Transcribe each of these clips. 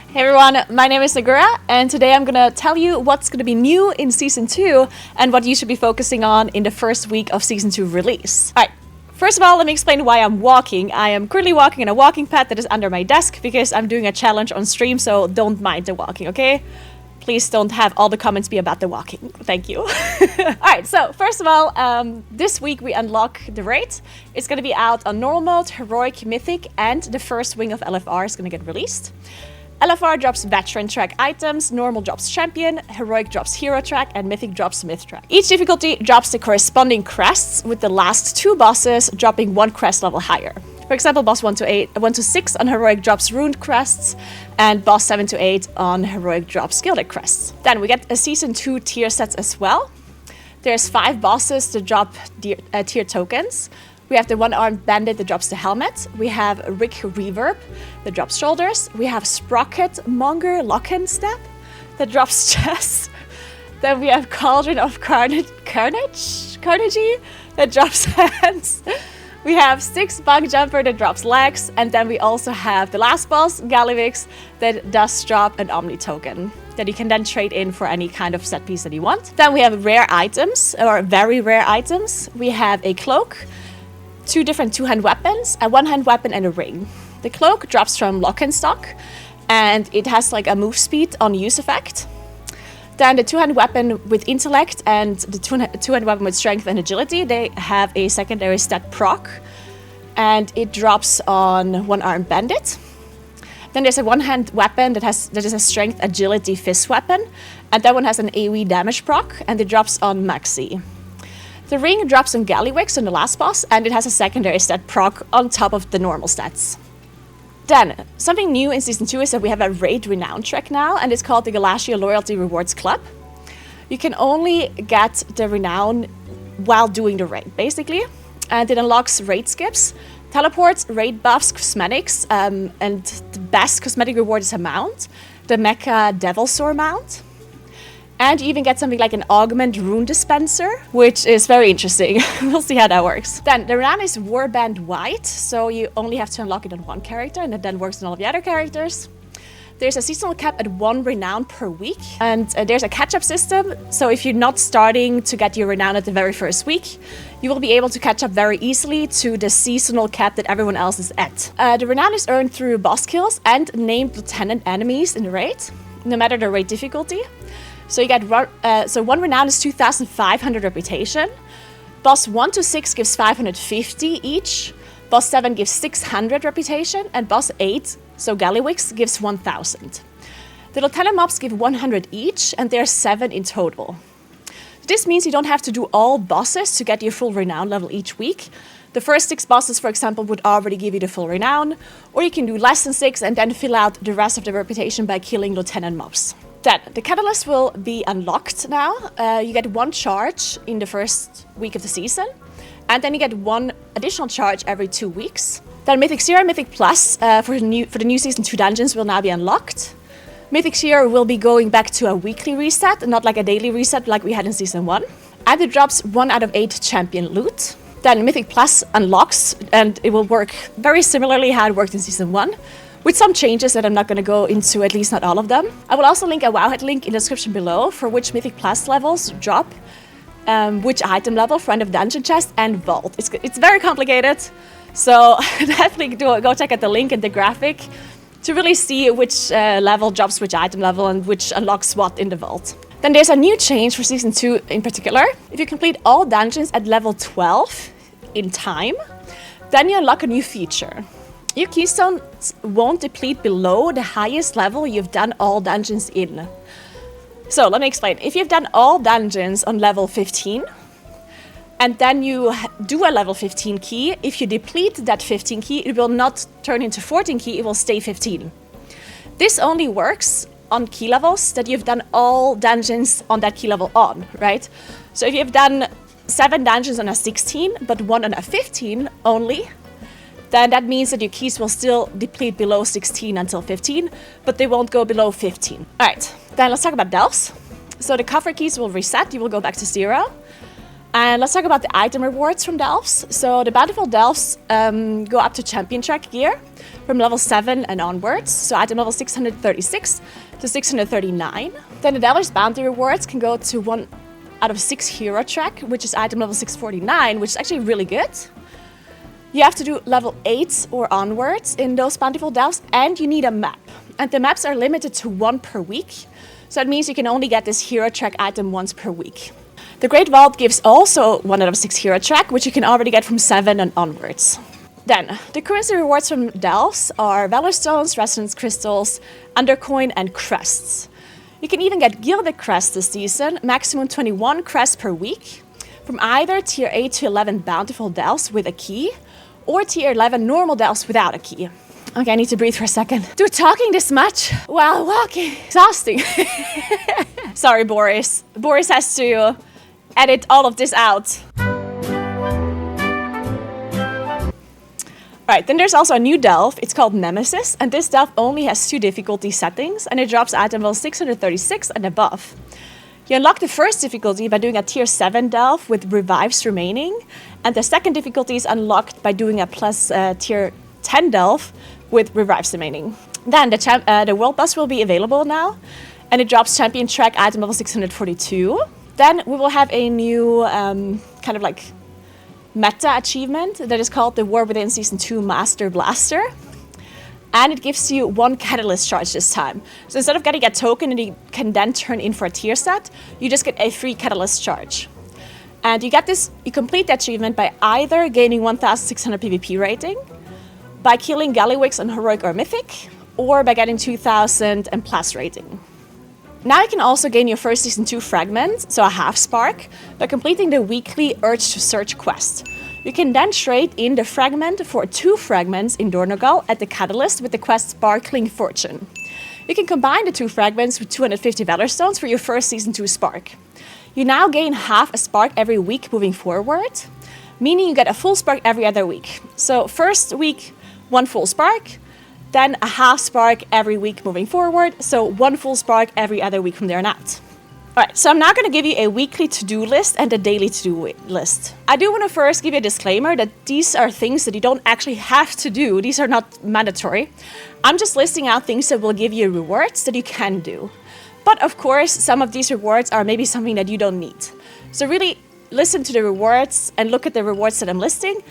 Hey everyone, my name is Nagura, and today I'm gonna tell you what's gonna be new in Season 2 and what you should be focusing on in the first week of Season 2 release. Alright, first of all, let me explain why I'm walking. I am currently walking on a walking pad that is under my desk because I'm doing a challenge on stream, so don't mind the walking, okay? Please don't have all the comments be about the walking. Thank you. Alright, so first of all, this week we unlock the raid. It's gonna be out on normal mode, heroic, mythic, and the first wing of LFR is gonna get released. LFR drops veteran track items, normal drops champion, heroic drops hero track, and mythic drops myth track. Each difficulty drops the corresponding crests, with the last two bosses dropping one crest level higher. For example, boss 1 to 6 on heroic drops ruined crests, and boss 7 to 8 on heroic drops gilded crests. Then we get a season 2 tier sets as well. There's 5 bosses to drop tier tokens. We have the one-armed bandit that drops the helmet. We have Rick Reverb that drops shoulders. We have Sprocket Monger Lockenstep that drops chest. Then we have Cauldron of Carnage that drops hands. We have Six Bug Jumper that drops legs. And then we also have the last boss, Gallivix, that does drop an Omni token that you can then trade in for any kind of set piece that you want. Then we have rare items, or very rare items. We have a cloak, 2 different 2-hand weapons, a 1-hand weapon, and a ring. The cloak drops from Lock and Stock, and it has like a move speed on use effect. Then the 2-hand weapon with intellect and the 2-hand weapon with strength and agility, they have a secondary stat proc, and it drops on one-armed bandit. Then there's a 1-hand weapon that is a strength agility fist weapon, and that one has an AoE damage proc, and it drops on Maxi. The ring drops on Gallywix on the last boss, and it has a secondary stat proc on top of the normal stats. Then, something new in Season 2 is that we have a raid renown track now, and it's called the Galatia Loyalty Rewards Club. You can only get the renown while doing the raid, basically. And it unlocks raid skips, teleports, raid buffs, cosmetics, and the best cosmetic reward is a mount, the Mecha Devil Sword mount. And you even get something like an augment rune dispenser, which is very interesting. We'll see how that works. Then the renown is warband white, so you only have to unlock it on one character, and it then works on all of the other characters. There's a seasonal cap at 1 renown per week, and there's a catch-up system. So if you're not starting to get your renown at the very first week, you will be able to catch up very easily to the seasonal cap that everyone else is at. The renown is earned through boss kills and named lieutenant enemies in the raid, no matter the raid difficulty. So you get 1 renown is 2,500 reputation. Boss 1 to 6 gives 550 each. Boss 7 gives 600 reputation, and boss 8, so Gallywix, gives 1,000. The lieutenant mobs give 100 each, and there are 7 in total. This means you don't have to do all bosses to get your full renown level each week. The first 6 bosses, for example, would already give you the full renown, or you can do less than 6 and then fill out the rest of the reputation by killing lieutenant mobs. Then, the catalyst will be unlocked now. You get 1 charge in the first week of the season, and then you get 1 additional charge every 2 weeks. Then Mythic 0 and Mythic Plus for the new Season 2 dungeons will now be unlocked. Mythic 0 will be going back to a weekly reset, not like a daily reset like we had in Season 1. And it drops 1 out of 8 champion loot. Then Mythic Plus unlocks, and it will work very similarly how it worked in Season 1. With some changes that I'm not going to go into, at least not all of them. I will also link a Wowhead link in the description below for which Mythic Plus levels drop, which item level for end of dungeon chest and vault. It's very complicated, so definitely go check out the link and the graphic to really see which level drops which item level and which unlocks what in the vault. Then there's a new change for Season 2 in particular. If you complete all dungeons at level 12 in time, then you unlock a new feature. Your keystones won't deplete below the highest level you've done all dungeons in. So let me explain. If you've done all dungeons on level 15, and then you do a level 15 key, if you deplete that 15 key, it will not turn into 14 key, it will stay 15. This only works on key levels that you've done all dungeons on that key level on, right? So if you've done 7 dungeons on a 16, but 1 on a 15 only, then that means that your keys will still deplete below 16 until 15, but they won't go below 15. All right, then let's talk about delves. So the cover keys will reset, you will go back to 0. And let's talk about the item rewards from delves. So the bountiful delves go up to champion track gear. from level 7 and onwards, so item level 636 to 639. Then the Delver's Bounty rewards can go to 1 out of 6 hero track, which is item level 649, which is actually really good. You have to do level 8 or onwards in those bountiful delves, and you need a map. And the maps are limited to 1 per week, so that means you can only get this hero track item once per week. The Great Vault gives also 1 out of 6 hero track, which you can already get from 7 and onwards. Then, the currency rewards from delves are Valor Stones, Resonance Crystals, Undercoin, and Crests. You can even get Gilded Crests this season, maximum 21 crests per week, from either tier 8 to 11 bountiful delves with a key, or tier 11 normal delves without a key. Okay, I need to breathe for a second. Dude, talking this much while walking, exhausting. Sorry, Boris. Boris has to edit all of this out. Alright, then there's also a new delve. It's called Nemesis, and this delve only has 2 difficulty settings, and it drops item level 636 and above. You unlock the first difficulty by doing a tier 7 delve with revives remaining, and the second difficulty is unlocked by doing a plus tier 10 delve with revives remaining. Then the world bus will be available now, and it drops champion track item level 642. Then we will have a new kind of like meta achievement that is called the War Within Season 2 Master Blaster. And it gives you 1 catalyst charge this time. So instead of getting a token and you can then turn in for a tier set, you just get a free catalyst charge. And you complete the achievement by either gaining 1600 PvP rating, by killing Gallywix on Heroic or Mythic, or by getting 2000 and plus rating. Now you can also gain your first Season 2 fragment, so a half spark, by completing the weekly Urge to Search quest. You can then trade in the fragment for 2 fragments in Dornogal at the Catalyst with the quest Sparkling Fortune. You can combine the 2 fragments with 250 Valor Stones for your first Season 2 spark. You now gain half a spark every week moving forward, meaning you get a full spark every other week. So first week, 1 full spark, then a half spark every week moving forward, so 1 full spark every other week from there on out. Alright, so I'm now going to give you a weekly to-do list and a daily to-do list. I do want to first give you a disclaimer that these are things that you don't actually have to do. These are not mandatory. I'm just listing out things that will give you rewards that you can do. But of course, some of these rewards are maybe something that you don't need. So really listen to the rewards and look at the rewards that I'm listing.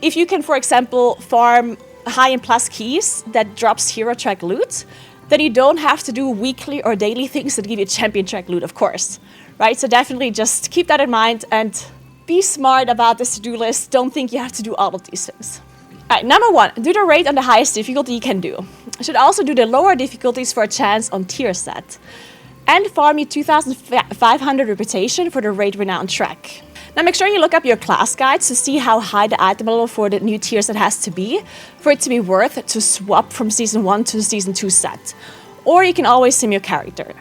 If you can, for example, farm high and plus keys that drops hero track loot, then you don't have to do weekly or daily things that give you champion track loot, of course, right? So definitely just keep that in mind and be smart about this to-do list. Don't think you have to do all of these things. All right, number 1, do the raid on the highest difficulty you can do. You should also do the lower difficulties for a chance on tier set. And farm your 2500 reputation for the raid renown track. Now make sure you look up your class guides to see how high the item level for the new tier set has to be for it to be worth to swap from Season 1 to Season 2 set. Or you can always sim your character.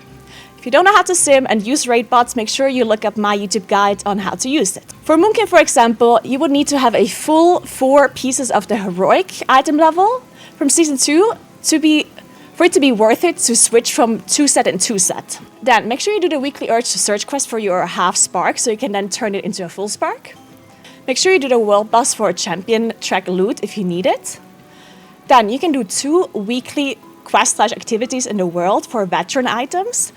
If you don't know how to sim and use raid bots, make sure you look up my YouTube guide on how to use it. For Moonkin, for example, you would need to have a full 4 pieces of the heroic item level from Season 2 for it to be worth it to switch from 2 set and 2 set. Then make sure you do the weekly Urge to Search quest for your half spark so you can then turn it into a full spark. Make sure you do the world boss for champion track loot if you need it. Then you can do 2 weekly quest/activities in the world for veteran items,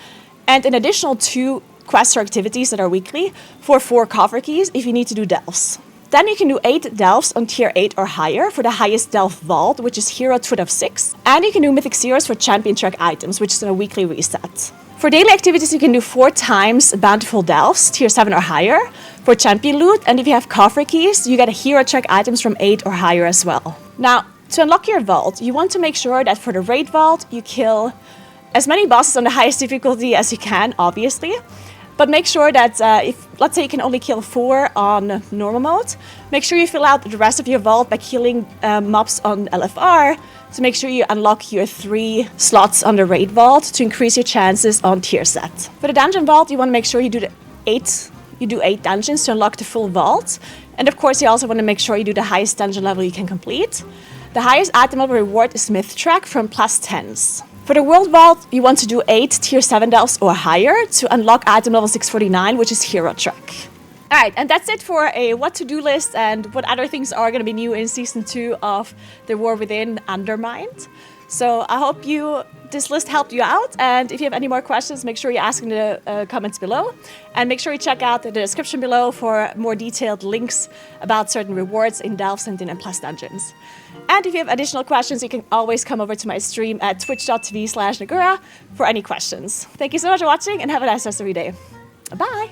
and an additional 2 quests or activities that are weekly for 4 coffer keys if you need to do delves. Then you can do 8 delves on tier 8 or higher for the highest delve vault, which is Hero Twit of 6. And you can do Mythic Zeros for champion track items, which is a weekly reset. For daily activities, you can do 4 times bountiful delves, tier 7 or higher, for champion loot. And if you have coffer keys, you get a hero track items from 8 or higher as well. Now, to unlock your vault, you want to make sure that for the raid vault, you kill as many bosses on the highest difficulty as you can, obviously. But make sure that if, let's say, you can only kill 4 on normal mode, make sure you fill out the rest of your vault by killing mobs on LFR to make sure you unlock your 3 slots on the raid vault to increase your chances on tier set. For the dungeon vault, you want to make sure you do 8 dungeons to unlock the full vault. And of course, you also want to make sure you do the highest dungeon level you can complete. The highest item level reward is Myth Track from +10s. For the World Vault, you want to do 8 tier 7 delves or higher to unlock item level 649, which is Hero Track. All right, and that's it for a what to-do list and what other things are going to be new in Season 2 of The War Within Undermined. So I hope this list helped you out, and if you have any more questions, make sure you ask in the comments below, and make sure you check out the description below for more detailed links about certain rewards in Delve, Sent In, and Plus dungeons. And if you have additional questions, you can always come over to my stream at twitch.tv/Nagura for any questions. Thank you so much for watching, and have a nice rest of your day. Bye!